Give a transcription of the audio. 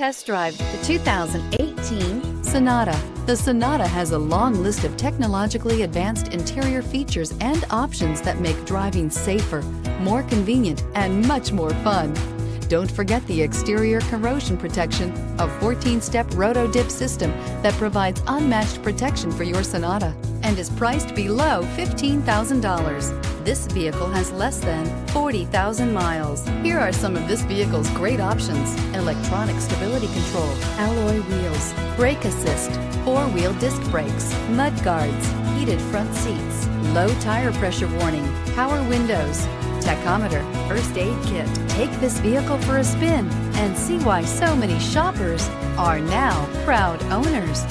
Test drive the 2018 Sonata. The Sonata has a long list of technologically advanced interior features and options that make driving safer, more convenient, and much more fun. Don't forget the exterior corrosion protection, a 14-step roto-dip system that provides unmatched protection for your Sonata and is priced below $15,000. This vehicle has less than 40,000 miles. Here are some of this vehicle's great options: electronic stability control, alloy wheels, brake assist, four-wheel disc brakes, mud guards, heated front seats, low tire pressure warning, power windows, tachometer, first aid kit. Take this vehicle for a spin and see why so many shoppers are now proud owners.